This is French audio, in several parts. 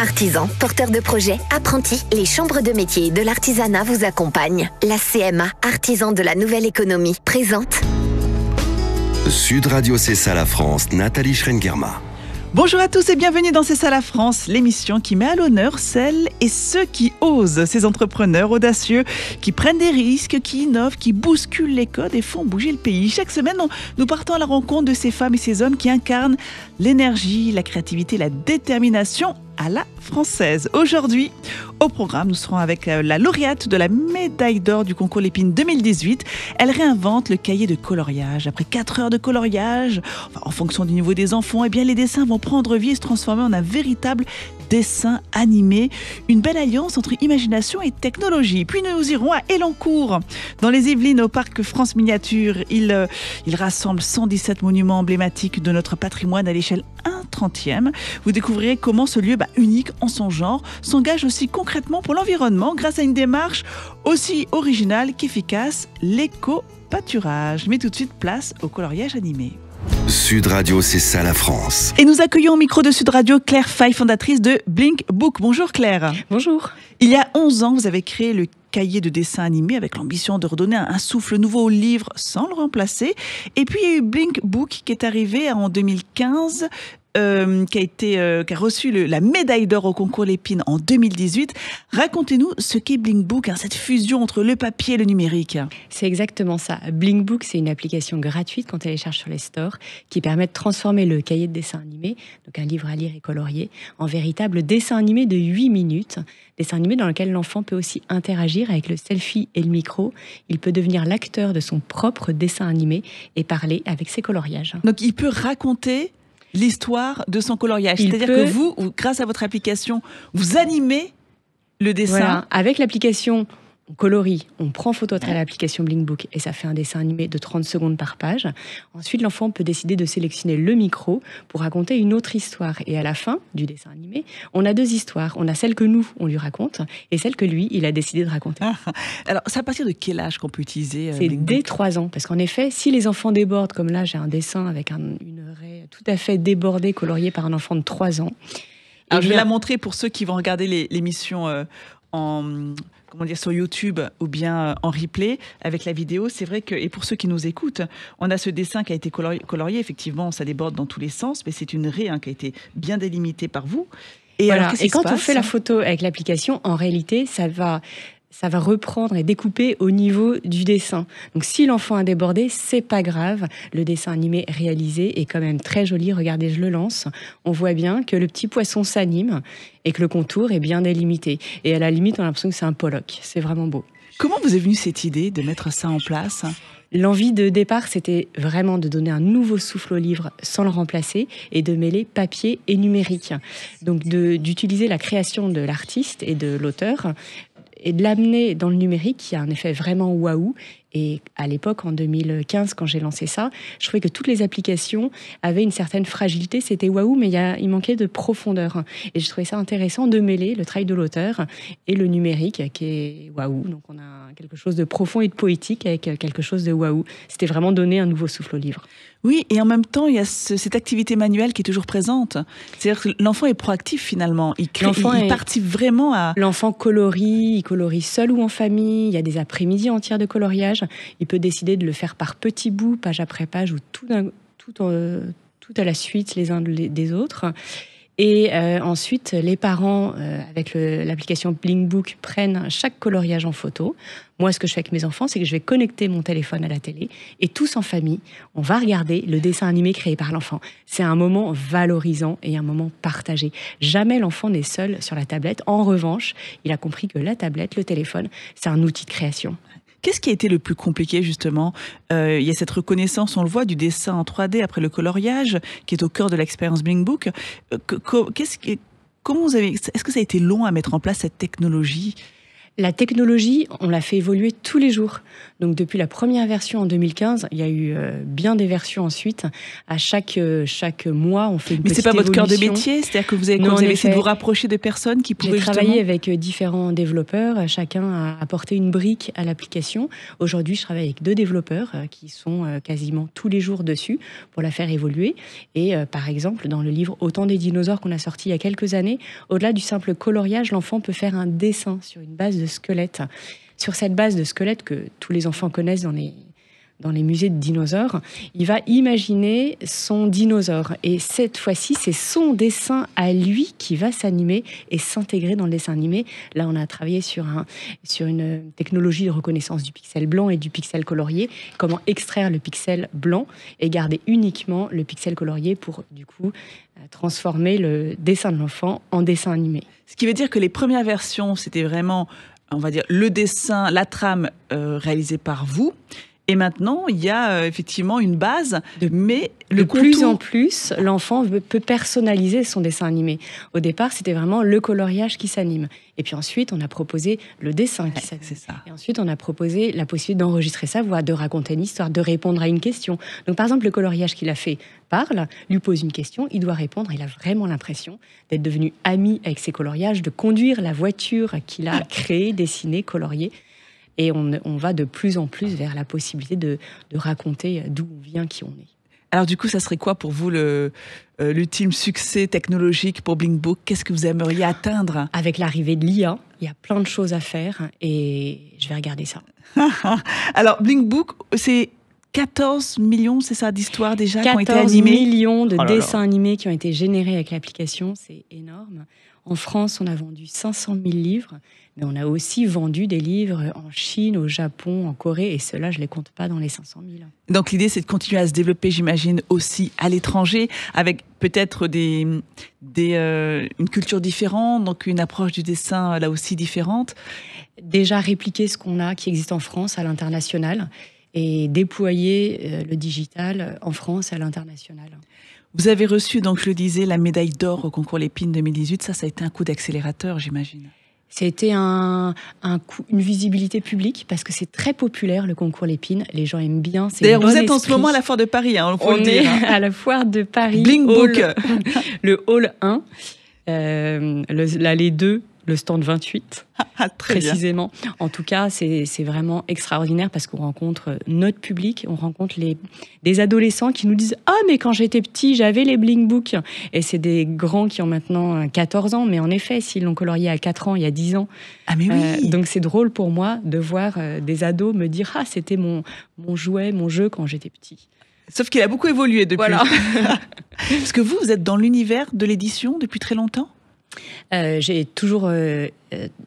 Artisans, porteurs de projets, apprentis, les chambres de métiers et de l'artisanat vous accompagnent. La CMA, artisan de la nouvelle économie, présente Sud Radio, c'est ça la France, Nathalie Schrengerma. Bonjour à tous et bienvenue dans C'est ça la France, l'émission qui met à l'honneur celles et ceux qui osent, ces entrepreneurs audacieux qui prennent des risques, qui innovent, qui bousculent les codes et font bouger le pays. Chaque semaine, nous partons à la rencontre de ces femmes et ces hommes qui incarnent l'énergie, la créativité, la détermination à la française. Aujourd'hui, au programme, nous serons avec la lauréate de la médaille d'or du concours Lépine 2018. Elle réinvente le cahier de coloriage. Après 4 heures de coloriage, en fonction du niveau des enfants, eh bien, les dessins vont prendre vie et se transformer en un véritable dessin animé. Une belle alliance entre imagination et technologie. Puis nous irons à Elancourt, dans les Yvelines, au parc France Miniature. Il rassemble 117 monuments emblématiques de notre patrimoine à l'échelle 1/30e. Vous découvrirez comment ce lieu unique en son genre s'engage aussi concrètement pour l'environnement grâce à une démarche aussi originale qu'efficace, l'éco-pâturage. Mais tout de suite, place au coloriage animé. Sud Radio, c'est ça la France. Et nous accueillons au micro de Sud Radio Claire Faye, fondatrice de Blink Book. Bonjour Claire. Bonjour. Il y a 11 ans, vous avez créé le cahier de dessin animé avec l'ambition de redonner un souffle nouveau au livre sans le remplacer. Et puis il y a eu Blink Book qui est arrivé en 2015, qui a reçu la médaille d'or au concours Lépine en 2018. Racontez-nous ce qu'est Blink Book, cette fusion entre le papier et le numérique. C'est exactement ça. Blink Book, c'est une application gratuite qu'on télécharge sur les stores qui permet de transformer le cahier de dessin animé, donc un livre à lire et colorier, en véritable dessin animé de 8 minutes. Dessin animé dans lequel l'enfant peut aussi interagir avec le selfie et le micro. Il peut devenir l'acteur de son propre dessin animé et parler avec ses coloriages. Donc il peut raconter l'histoire de son coloriage. C'est-à-dire que vous, grâce à votre application, vous animez le dessin. Voilà. Avec l'application, on colorie, on prend photo à travers l'application Blink Book et ça fait un dessin animé de 30 secondes par page. Ensuite, l'enfant peut décider de sélectionner le micro pour raconter une autre histoire. Et à la fin du dessin animé, on a 2 histoires. On a celle que nous, on lui raconte et celle que lui, il a décidé de raconter. Alors, c'est à partir de quel âge qu'on peut utiliser C'est dès 3 ans. Parce qu'en effet, si les enfants débordent, comme là, j'ai un dessin avec une raie tout à fait débordée, coloriée par un enfant de 3 ans. Alors, je vais la montrer pour ceux qui vont regarder l'émission sur YouTube ou bien en replay avec la vidéo. C'est vrai que, et pour ceux qui nous écoutent, on a ce dessin qui a été colorié. Effectivement, ça déborde dans tous les sens, mais c'est une raie qui a été bien délimitée par vous. Et, voilà. Et quand on fait la photo avec l'application, en réalité, ça va reprendre et découper au niveau du dessin. Donc si l'enfant a débordé, c'est pas grave. Le dessin animé réalisé est quand même très joli. Regardez, je le lance. On voit bien que le petit poisson s'anime et que le contour est bien délimité. Et à la limite, on a l'impression que c'est un Pollock. C'est vraiment beau. Comment vous est venue cette idée de mettre ça en place ? L'envie de départ, c'était vraiment de donner un nouveau souffle au livre sans le remplacer et de mêler papier et numérique. Donc d'utiliser la création de l'artiste et de l'auteur et de l'amener dans le numérique, qui a un effet vraiment waouh. Et à l'époque, en 2015, quand j'ai lancé ça, je trouvais que toutes les applications avaient une certaine fragilité. C'était waouh, mais il manquait de profondeur. Et je trouvais ça intéressant de mêler le travail de l'auteur et le numérique, qui est waouh. Donc on a quelque chose de profond et de poétique avec quelque chose de waouh. C'était vraiment donner un nouveau souffle au livre. Oui, et en même temps, il y a cette activité manuelle qui est toujours présente. C'est-à-dire que l'enfant est proactif finalement. Il participe vraiment à... L'enfant il colorie seul ou en famille. Il y a des après-midi entières de coloriage. Il peut décider de le faire par petits bouts, page après page, ou tout à la suite les uns des autres. Et ensuite, les parents, avec l'application Blink Book, prennent chaque coloriage en photo. Moi, ce que je fais avec mes enfants, c'est que je vais connecter mon téléphone à la télé et tous en famille, on va regarder le dessin animé créé par l'enfant. C'est un moment valorisant et un moment partagé. Jamais l'enfant n'est seul sur la tablette. En revanche, il a compris que la tablette, le téléphone, c'est un outil de création. Qu'est-ce qui a été le plus compliqué, justement ? Il y a cette reconnaissance, on le voit, du dessin en 3D après le coloriage, qui est au cœur de l'expérience Blink Book. Est-ce que ça a été long à mettre en place, cette technologie ? La technologie, on l'a fait évoluer tous les jours. Donc depuis la première version en 2015, il y a eu bien des versions ensuite. À chaque mois, on fait une petite évolution. Mais c'est pas votre cœur de métier, c'est-à-dire que vous avez essayé de vous rapprocher de personnes qui pouvaient justement... J'ai travaillé avec différents développeurs. Chacun a apporté une brique à l'application. Aujourd'hui, je travaille avec 2 développeurs qui sont quasiment tous les jours dessus pour la faire évoluer. Et par exemple, dans le livre Au temps des dinosaures qu'on a sorti il y a quelques années, au-delà du simple coloriage, l'enfant peut faire un dessin sur une base de squelette. Sur cette base de squelette que tous les enfants connaissent dans les musées de dinosaures, il va imaginer son dinosaure. Et cette fois-ci, c'est son dessin à lui qui va s'animer et s'intégrer dans le dessin animé. Là, on a travaillé sur une technologie de reconnaissance du pixel blanc et du pixel colorié. Comment extraire le pixel blanc et garder uniquement le pixel colorié pour, du coup, transformer le dessin de l'enfant en dessin animé. Ce qui veut dire que les premières versions, c'était vraiment, on va dire, le dessin, la trame réalisée par vous. Et maintenant, il y a effectivement une base, mais de plus en plus, l'enfant peut personnaliser son dessin animé. Au départ, c'était vraiment le coloriage qui s'anime. Et puis ensuite, on a proposé le dessin qui s'anime. C'est ça. Et ensuite, on a proposé la possibilité d'enregistrer sa voix, de raconter une histoire, de répondre à une question. Donc, par exemple, le coloriage qu'il a fait parle, lui pose une question, il doit répondre. Il a vraiment l'impression d'être devenu ami avec ses coloriages, de conduire la voiture qu'il a créée, dessinée, coloriée. Et on va de plus en plus vers la possibilité de raconter d'où on vient, qui on est. Alors du coup, ça serait quoi pour vous l'ultime succès technologique pour Blink Book? Qu'est-ce que vous aimeriez atteindre? Avec l'arrivée de l'IA, il y a plein de choses à faire et je vais regarder ça. Alors Blink Book, c'est 14 millions, c'est ça, d'histoires déjà qui ont été 14 animées? millions de dessins animés qui ont été générés avec l'application, c'est énorme. En France, on a vendu 500 000 livres, mais on a aussi vendu des livres en Chine, au Japon, en Corée, et ceux-là, je ne les compte pas dans les 500 000. Donc l'idée, c'est de continuer à se développer, j'imagine, aussi à l'étranger, avec peut-être une culture différente, donc une approche du dessin là aussi différente. Déjà répliquer ce qu'on a, qui existe en France, à l'international, et déployer le digital en France et à l'international. Vous avez reçu, donc je le disais, la médaille d'or au concours Lépine 2018. Ça a été un coup d'accélérateur, j'imagine. Ça a été une visibilité publique parce que c'est très populaire, le concours Lépine. Les gens aiment bien. D'ailleurs, vous êtes en ce moment à la foire de Paris, hein, on est à la foire de Paris. Blink Book. Le hall 1, l'allée 2, le stand 28, précisément. Bien. En tout cas, c'est vraiment extraordinaire parce qu'on rencontre notre public, on rencontre des adolescents qui nous disent « Ah, mais quand j'étais petit, j'avais les Blink Book ». Et c'est des grands qui ont maintenant 14 ans, mais en effet, s'ils l'ont colorié à 4 ans, il y a 10 ans. Ah, mais oui. Donc c'est drôle pour moi de voir des ados me dire « Ah, c'était mon jouet, mon jeu quand j'étais petit ». Sauf qu'il a beaucoup évolué depuis. Voilà. Parce que vous êtes dans l'univers de l'édition depuis très longtemps? J'ai toujours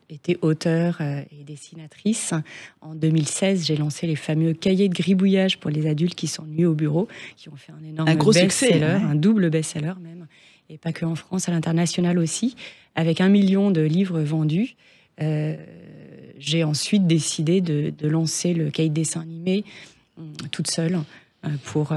été auteure et dessinatrice. En 2016, j'ai lancé les fameux cahiers de gribouillage pour les adultes qui s'ennuient au bureau, qui ont fait un énorme best-seller, un double best-seller même, et pas que en France, à l'international aussi, avec 1 million de livres vendus. J'ai ensuite décidé de lancer le cahier de dessin animé toute seule pour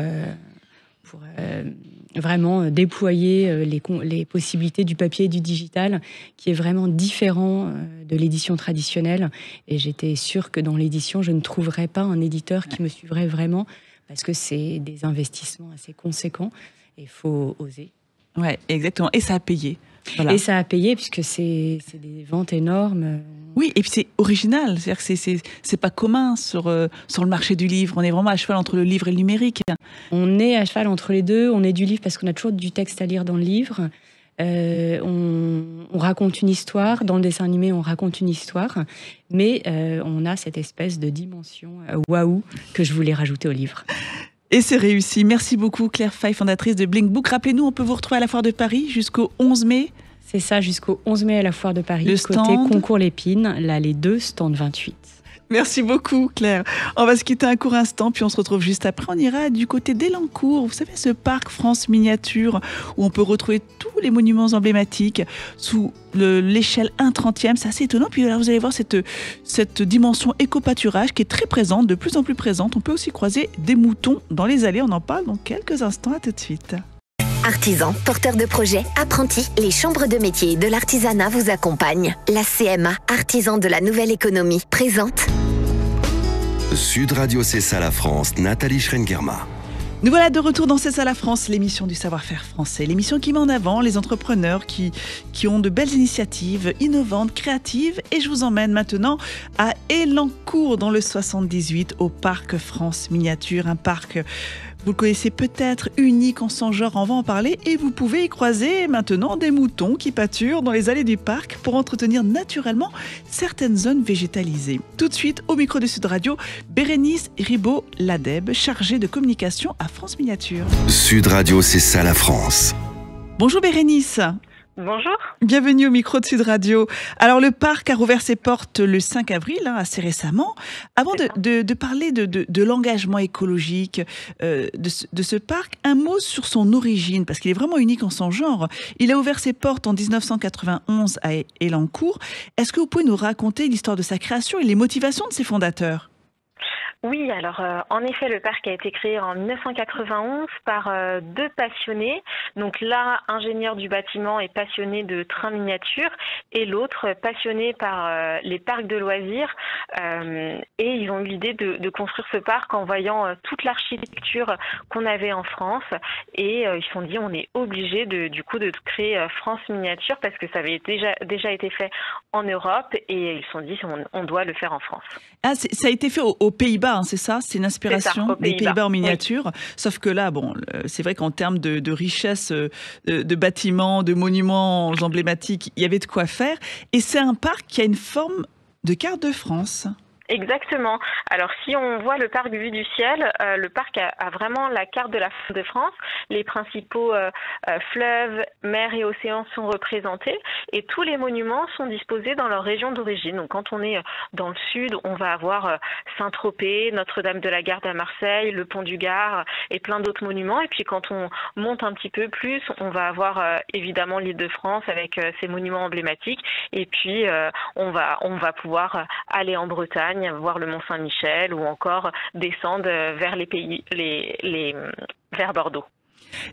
vraiment déployer les possibilités du papier et du digital, qui est vraiment différent de l'édition traditionnelle. Et j'étais sûre que dans l'édition, je ne trouverais pas un éditeur qui me suivrait vraiment, parce que c'est des investissements assez conséquents et il faut oser. Ouais, exactement. Et ça a payé. Voilà. Et ça a payé puisque c'est des ventes énormes. Oui, et puis c'est original, c'est-à-dire que c'est pas commun sur le marché du livre. On est vraiment à cheval entre le livre et le numérique. On est à cheval entre les deux. On est du livre parce qu'on a toujours du texte à lire dans le livre. On raconte une histoire. Dans le dessin animé, on raconte une histoire. Mais on a cette espèce de dimension waouh que je voulais rajouter au livre. Et c'est réussi. Merci beaucoup Claire Faye, fondatrice de Blink Book. Rappelez-nous, on peut vous retrouver à la foire de Paris jusqu'au 11 mai. C'est ça, jusqu'au 11 mai à la foire de Paris. Le stand... côté concours Lépine, l'allée 2, stand 28. Merci beaucoup Claire. On va se quitter un court instant, puis on se retrouve juste après. On ira du côté d'Elancourt. Vous savez, ce parc France Miniature où on peut retrouver tous les monuments emblématiques sous l'échelle 1/30e. C'est assez étonnant. Puis alors, vous allez voir cette dimension éco-pâturage qui est très présente, de plus en plus présente. On peut aussi croiser des moutons dans les allées. On en parle dans quelques instants. À tout de suite. Artisans, porteurs de projets, apprentis, les chambres de métiers de l'artisanat vous accompagnent. La CMA, artisan de la nouvelle économie, présente Sud Radio C'est ça la France, Nathalie Schrengerma. Nous voilà de retour dans C'est ça la France, l'émission du savoir-faire français, l'émission qui met en avant les entrepreneurs qui ont de belles initiatives innovantes, créatives. Et je vous emmène maintenant à Elancourt dans le 78 au Parc France Miniature, un parc, vous le connaissez peut-être, unique en son genre, on va en parler. Et vous pouvez y croiser maintenant des moutons qui pâturent dans les allées du parc pour entretenir naturellement certaines zones végétalisées. Tout de suite, au micro de Sud Radio, Bérénice Ribaud-Ladeb, chargée de communication à France Miniature. Sud Radio C'est ça la France. Bonjour Bérénice. Bonjour. Bienvenue au micro de Sud Radio. Alors le parc a rouvert ses portes le 5 avril, assez récemment. Avant de parler de l'engagement écologique de ce parc, un mot sur son origine, parce qu'il est vraiment unique en son genre. Il a ouvert ses portes en 1991 à Elancourt. Est-ce que vous pouvez nous raconter l'histoire de sa création et les motivations de ses fondateurs ? Oui, alors en effet, le parc a été créé en 1991 par deux passionnés. Donc l'un ingénieur du bâtiment et passionné de trains miniatures et l'autre passionné par les parcs de loisirs. Et ils ont eu l'idée de construire ce parc en voyant toute l'architecture qu'on avait en France. Et ils se sont dit, on est obligé de créer France Miniature parce que ça avait déjà été fait en Europe. Et ils se sont dit, on doit le faire en France. Ah, ça a été fait aux Pays-Bas, hein, c'est ça ? C'est une inspiration des Pays-Bas en miniature. Oui. Sauf que là, c'est vrai qu'en termes de richesse de bâtiments, de monuments emblématiques, il y avait de quoi faire. Et c'est un parc qui a une forme de carte de France. Exactement. Alors si on voit le parc vu du ciel, le parc a vraiment la carte de de France. Les principaux fleuves, mers et océans sont représentés et tous les monuments sont disposés dans leur région d'origine. Donc quand on est dans le sud, on va avoir Saint-Tropez, Notre-Dame de la Garde à Marseille, le Pont du Gard et plein d'autres monuments. Et puis quand on monte un petit peu plus, on va avoir évidemment l'Île-de-France avec ses monuments emblématiques. Et puis on va pouvoir aller en Bretagne, voir le Mont-Saint-Michel ou encore descendre vers vers Bordeaux.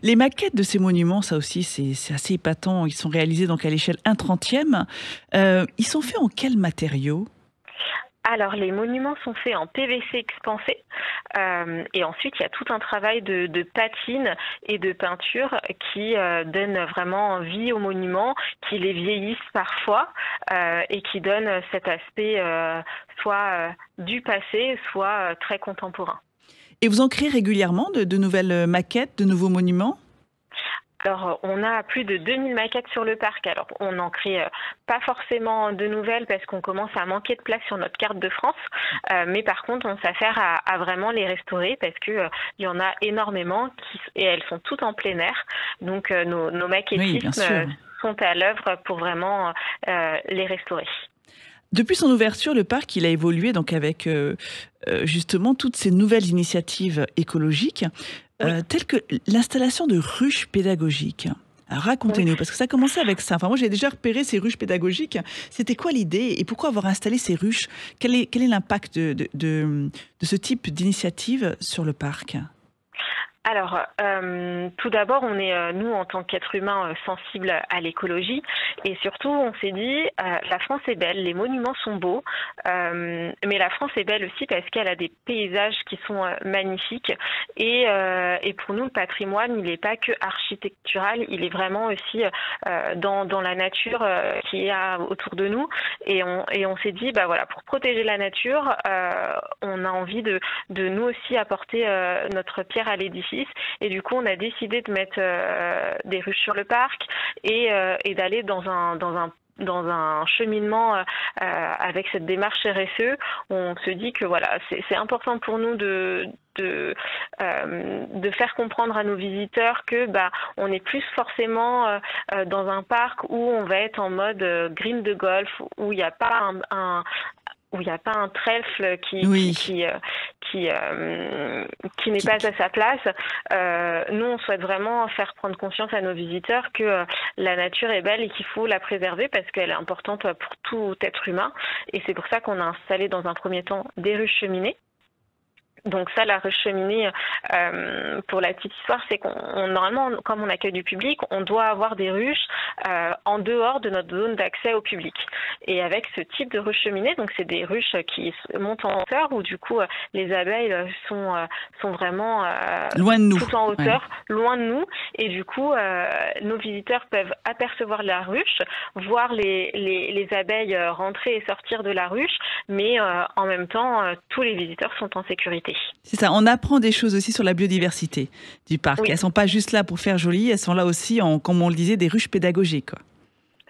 Les maquettes de ces monuments, ça aussi, c'est assez épatant. Ils sont réalisés donc à l'échelle 1/30. Ils sont faits en quels matériaux ? Alors, les monuments sont faits en PVC expansé et ensuite, il y a tout un travail de patine et de peinture qui donne vraiment vie aux monuments, qui les vieillissent parfois et qui donne cet aspect soit du passé, soit très contemporain. Et vous en créez régulièrement de nouvelles maquettes, de nouveaux monuments ? Alors, on a plus de 2000 maquettes sur le parc. Alors, on n'en crée pas forcément de nouvelles parce qu'on commence à manquer de place sur notre carte de France. Mais par contre, on s'affaire à vraiment les restaurer parce que il y en a énormément et elles sont toutes en plein air. Donc, nos maquettistes sont à l'œuvre pour vraiment les restaurer. Depuis son ouverture, le parc il a évolué donc avec justement toutes ces nouvelles initiatives écologiques. Telles que l'installation de ruches pédagogiques. Alors racontez-nous, parce que ça a commencé avec ça. Enfin, moi, j'ai déjà repéré ces ruches pédagogiques. C'était quoi l'idée et pourquoi avoir installé ces ruches ? Quel est l'impact de ce type d'initiative sur le parc ? Alors, tout d'abord, on est, nous, en tant qu'êtres humains, sensibles à l'écologie. Et surtout, on s'est dit, la France est belle, les monuments sont beaux. Mais la France est belle aussi parce qu'elle a des paysages qui sont magnifiques. Et pour nous, le patrimoine, il n'est pas que architectural, il est vraiment aussi dans la nature qui est autour de nous. Et on s'est dit, pour protéger la nature, on a envie de nous aussi apporter notre pierre à l'édifice. Et du coup, on a décidé de mettre des ruches sur le parc et d'aller dans un cheminement avec cette démarche RSE. On se dit que c'est important pour nous de faire comprendre à nos visiteurs que on n'est plus forcément dans un parc où on va être en mode green de golf, où il n'y a pas un trèfle qui n'est pas à sa place. Nous, on souhaite vraiment faire prendre conscience à nos visiteurs que la nature est belle et qu'il faut la préserver parce qu'elle est importante pour tout être humain. Et c'est pour ça qu'on a installé dans un premier temps des ruches cheminées. Donc ça, la ruche cheminée, pour la petite histoire, c'est qu'on normalement, comme on accueille du public, on doit avoir des ruches en dehors de notre zone d'accès au public. Et avec ce type de ruche cheminée, donc c'est des ruches qui montent en hauteur où du coup les abeilles sont vraiment loin de nous, tout en hauteur, loin de nous. Et du coup, nos visiteurs peuvent apercevoir la ruche, voir les abeilles rentrer et sortir de la ruche, mais en même temps, tous les visiteurs sont en sécurité. C'est ça, on apprend des choses aussi sur la biodiversité du parc. Oui. Elles ne sont pas juste là pour faire joli, elles sont là aussi, comme on le disait, des ruches pédagogiques, quoi.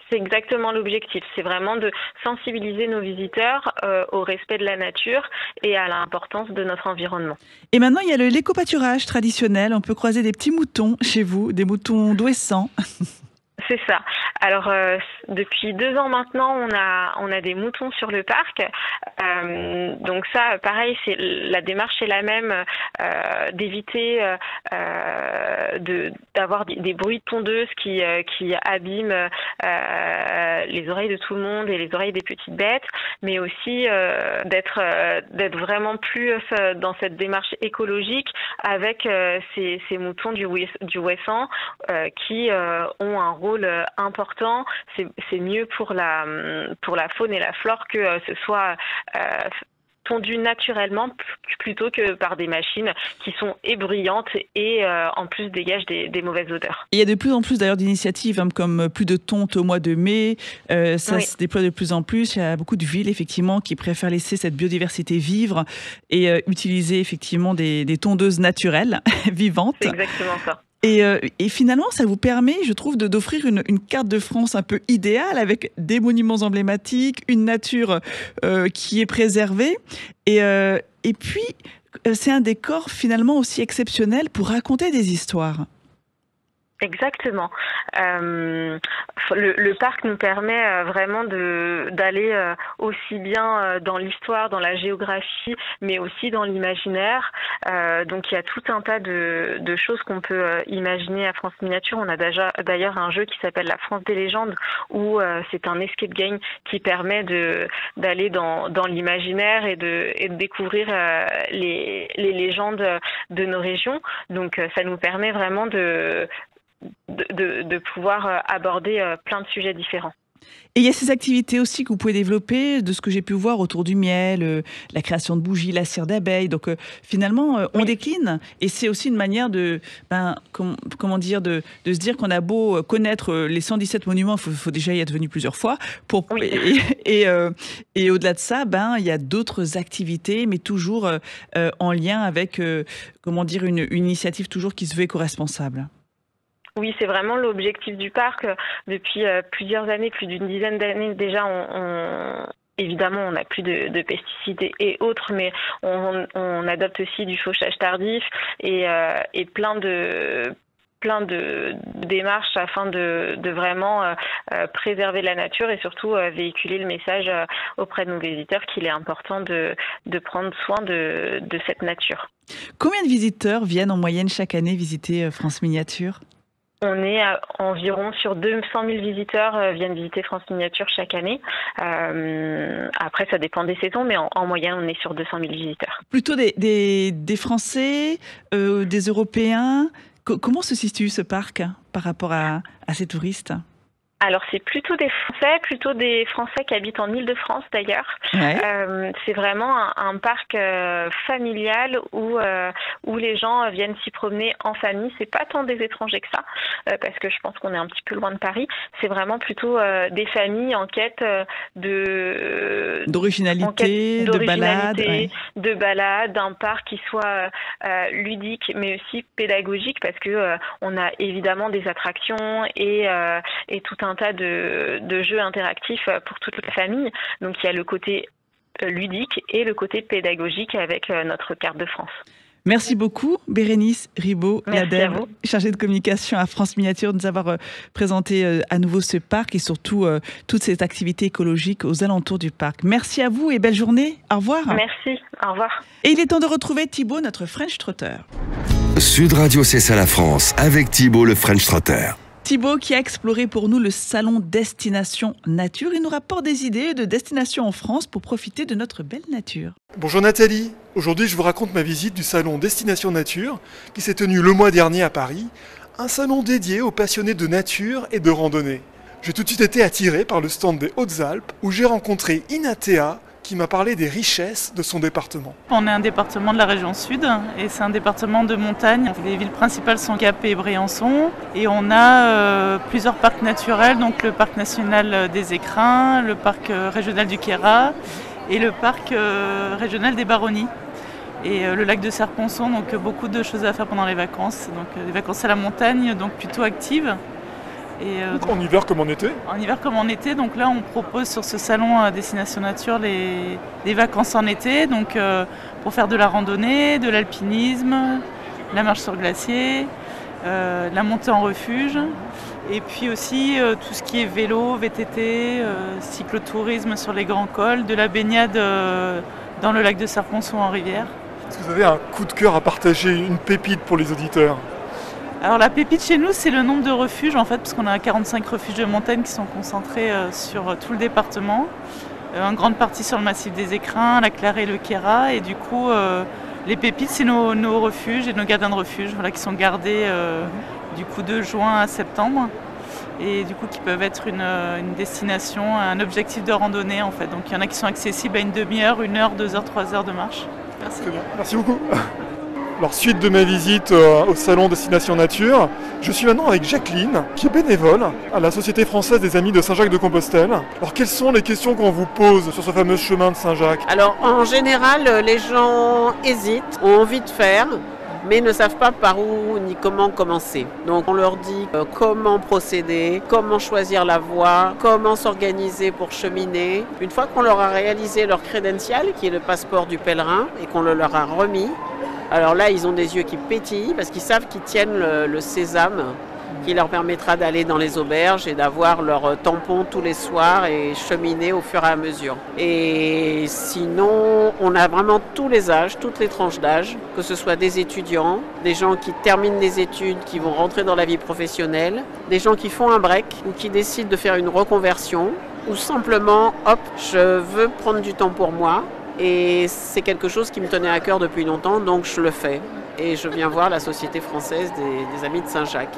C'est exactement l'objectif, c'est vraiment de sensibiliser nos visiteurs au respect de la nature et à l'importance de notre environnement. Et maintenant, il y a l'éco-pâturage traditionnel, on peut croiser des petits moutons chez vous, des moutons d'Ouessant. C'est ça. Alors, depuis 2 ans maintenant, on a des moutons sur le parc. Donc ça, pareil, la démarche est la même, d'éviter d'avoir des bruits de tondeuses qui abîment les oreilles de tout le monde et les oreilles des petites bêtes, mais aussi d'être vraiment plus dans cette démarche écologique avec ces moutons du Ouessant qui ont un rôle important. C'est mieux pour la faune et la flore que ce soit tondu naturellement plutôt que par des machines qui sont ébruyantes et en plus dégagent des mauvaises odeurs. Il y a de plus en plus d'ailleurs d'initiatives comme plus de tonte au mois de mai, ça Oui. se déploie de plus en plus. Il y a beaucoup de villes effectivement qui préfèrent laisser cette biodiversité vivre et utiliser effectivement des tondeuses naturelles, vivantes. C'est exactement ça. Et finalement, ça vous permet, je trouve, d'offrir une carte de France un peu idéale avec des monuments emblématiques, une nature qui est préservée. Et puis, c'est un décor finalement aussi exceptionnel pour raconter des histoires. Exactement. Le parc nous permet vraiment d'aller aussi bien dans l'histoire, dans la géographie, mais aussi dans l'imaginaire. Donc il y a tout un tas de choses qu'on peut imaginer à France Miniature. On a d'ailleurs un jeu qui s'appelle la France des légendes, où c'est un escape game qui permet d'aller dans l'imaginaire et de découvrir les légendes de nos régions. Donc ça nous permet vraiment de pouvoir aborder plein de sujets différents. Et il y a ces activités aussi que vous pouvez développer, de ce que j'ai pu voir autour du miel, la création de bougies, la cire d'abeille. Donc finalement, on décline. Et c'est aussi une manière de se dire qu'on a beau connaître les 117 monuments, il faut déjà y être venu plusieurs fois. Et au-delà de ça, il y a d'autres activités, mais toujours en lien avec une initiative toujours qui se veut éco-responsable. Oui, c'est vraiment l'objectif du parc. Depuis plusieurs années, plus d'une dizaine d'années déjà, évidemment, on n'a plus de pesticides et autres, mais on adopte aussi du fauchage tardif et plein de démarches afin de vraiment préserver la nature et surtout véhiculer le message auprès de nos visiteurs qu'il est important de prendre soin de cette nature. Combien de visiteurs viennent en moyenne chaque année visiter France Miniature ? On est environ sur 200 000 visiteurs viennent visiter France Miniature chaque année. Après, ça dépend des saisons, mais en moyenne, on est sur 200 000 visiteurs. Plutôt des Français, des Européens. Comment se situe ce parc par rapport à ces touristes ? Alors, c'est plutôt des Français qui habitent en Île-de-France d'ailleurs. Ouais. C'est vraiment un parc familial où les gens viennent s'y promener en famille. C'est pas tant des étrangers que ça, parce que je pense qu'on est un petit peu loin de Paris. C'est vraiment plutôt des familles en quête d'originalité, de balade, d'un parc qui soit ludique, mais aussi pédagogique, parce que on a évidemment des attractions et tout un tas de jeux interactifs pour toute la famille. Donc il y a le côté ludique et le côté pédagogique avec notre carte de France. Merci beaucoup Bérénice Ribaud-Ladeb, chargée de communication à France Miniature, de nous avoir présenté à nouveau ce parc et surtout toute cette activité écologique aux alentours du parc. Merci à vous et belle journée. Au revoir. Merci, au revoir. Et il est temps de retrouver Thibaut, notre French Trotter. Sud Radio, c'est ça la France, avec Thibaut le French Trotter. Thibaut qui a exploré pour nous le salon Destination Nature. Il nous rapporte des idées de destinations en France pour profiter de notre belle nature. Bonjour Nathalie, aujourd'hui je vous raconte ma visite du salon Destination Nature qui s'est tenu le mois dernier à Paris, un salon dédié aux passionnés de nature et de randonnée. J'ai tout de suite été attiré par le stand des Hautes-Alpes où j'ai rencontré Inatea qui m'a parlé des richesses de son département. On est un département de la région sud et c'est un département de montagne. Les villes principales sont Gap et Briançon et on a plusieurs parcs naturels, donc le parc national des Écrins, le parc régional du Queyras et le parc régional des Baronnies. Et le lac de Serponçon, donc beaucoup de choses à faire pendant les vacances. Donc des vacances à la montagne, donc plutôt actives. Donc en hiver comme en été ? En hiver comme en été, donc là on propose sur ce salon Destination Nature les vacances en été, donc pour faire de la randonnée, de l'alpinisme, la marche sur glacier, la montée en refuge, et puis aussi tout ce qui est vélo, VTT, cyclotourisme sur les grands cols, de la baignade dans le lac de Serponçon en rivière. Est-ce que vous avez un coup de cœur à partager, une pépite pour les auditeurs ? Alors la pépite chez nous, c'est le nombre de refuges en fait, parce qu'on a 45 refuges de montagne qui sont concentrés sur tout le département. En grande partie sur le massif des Écrins, la Clarée et le Queyras. Et du coup, les pépites, c'est nos refuges et nos gardiens de refuge qui sont gardés du coup de juin à septembre. Et du coup, qui peuvent être une destination, un objectif de randonnée en fait. Donc il y en a qui sont accessibles à une demi-heure, 1 heure, 2 heures, 3 heures de marche. Merci. Très bien. Merci beaucoup. Alors, suite de ma visite au salon Destination Nature, je suis maintenant avec Jacqueline, qui est bénévole à la Société française des Amis de Saint-Jacques-de-Compostelle. Alors, quelles sont les questions qu'on vous pose sur ce fameux chemin de Saint-Jacques ? Alors, en général, les gens hésitent, ont envie de faire, mais ne savent pas par où ni comment commencer. Donc, on leur dit comment procéder, comment choisir la voie, comment s'organiser pour cheminer. Une fois qu'on leur a réalisé leur crédential, qui est le passeport du pèlerin, et qu'on le leur a remis, alors là, ils ont des yeux qui pétillent parce qu'ils savent qu'ils tiennent le sésame qui leur permettra d'aller dans les auberges et d'avoir leur tampon tous les soirs et cheminer au fur et à mesure. Et sinon, on a vraiment tous les âges, toutes les tranches d'âge, que ce soit des étudiants, des gens qui terminent des études, qui vont rentrer dans la vie professionnelle, des gens qui font un break ou qui décident de faire une reconversion ou simplement, hop, je veux prendre du temps pour moi. Et c'est quelque chose qui me tenait à cœur depuis longtemps, donc je le fais. Et je viens voir la Société française des Amis de Saint-Jacques.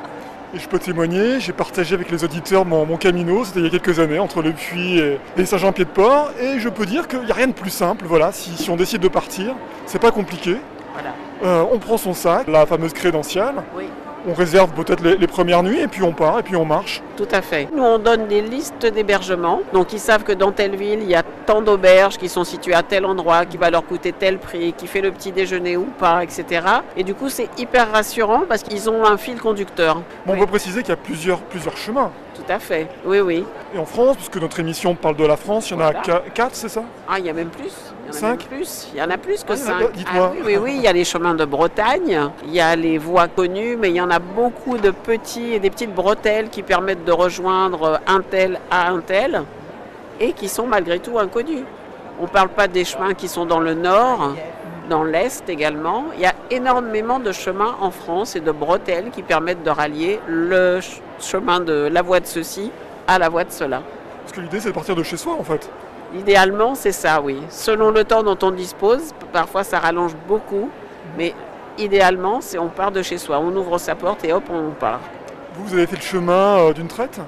Et je peux témoigner, j'ai partagé avec les auditeurs mon camino, c'était il y a quelques années, entre le Puy et Saint-Jean-Pied-de-Port. Et je peux dire qu'il n'y a rien de plus simple, voilà, si on décide de partir, c'est pas compliqué. Voilà. On prend son sac, la fameuse crédentiale. Oui. On réserve peut-être les premières nuits et puis on part et puis on marche. Tout à fait. Nous, on donne des listes d'hébergements. Donc, ils savent que dans telle ville, il y a tant d'auberges qui sont situées à tel endroit, qui va leur coûter tel prix, qui fait le petit déjeuner ou pas, etc. Et du coup, c'est hyper rassurant parce qu'ils ont un fil conducteur. Bon, oui. On peut préciser qu'il y a plusieurs chemins. Tout à fait. Oui, oui. Et en France, puisque notre émission parle de la France, il y en a 4, c'est ça ? Ah, il y a même plus. Il y en a 5 même plus. Il y en a plus que 5. Dites-moi. Oui, il y a les chemins de Bretagne, il y a les voies connues, mais il y en a beaucoup de petits et des petites bretelles qui permettent de rejoindre un tel à un tel et qui sont malgré tout inconnus. On ne parle pas des chemins qui sont dans le nord, dans l'est également. Il y a énormément de chemins en France et de bretelles qui permettent de rallier le chemin de la voie de ceci à la voie de cela. Parce que l'idée, c'est de partir de chez soi, en fait. Idéalement, c'est ça, oui. Selon le temps dont on dispose, parfois ça rallonge beaucoup, mais idéalement, on part de chez soi. On ouvre sa porte et hop, on part. Vous avez fait le chemin d'une traite ?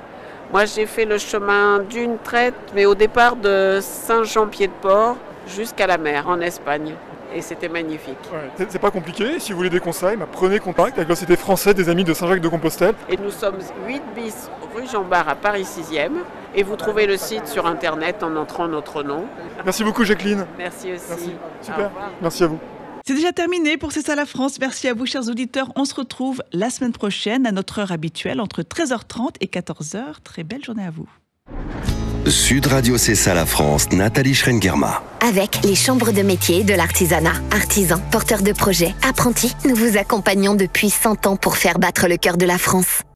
Moi, j'ai fait le chemin d'une traite, mais au départ de Saint-Jean-Pied-de-Port jusqu'à la mer, en Espagne. Et c'était magnifique. Ouais, c'est pas compliqué. Si vous voulez des conseils, prenez contact avec la Société française des Amis de Saint-Jacques-de-Compostelle. Et nous sommes 8 bis rue Jean-Bart à Paris 6e. Et vous trouvez le site sur Internet en entrant notre nom. Merci beaucoup, Jacqueline. Merci aussi. Merci. Super. Merci à vous. C'est déjà terminé pour C'est ça la France. Merci à vous, chers auditeurs. On se retrouve la semaine prochaine à notre heure habituelle entre 13h30 et 14h. Très belle journée à vous. Sud Radio C'est ça la France, Nathalie Schrengerma. Avec les chambres de métiers et de l'artisanat. Artisans, porteurs de projets, apprentis, nous vous accompagnons depuis 100 ans pour faire battre le cœur de la France.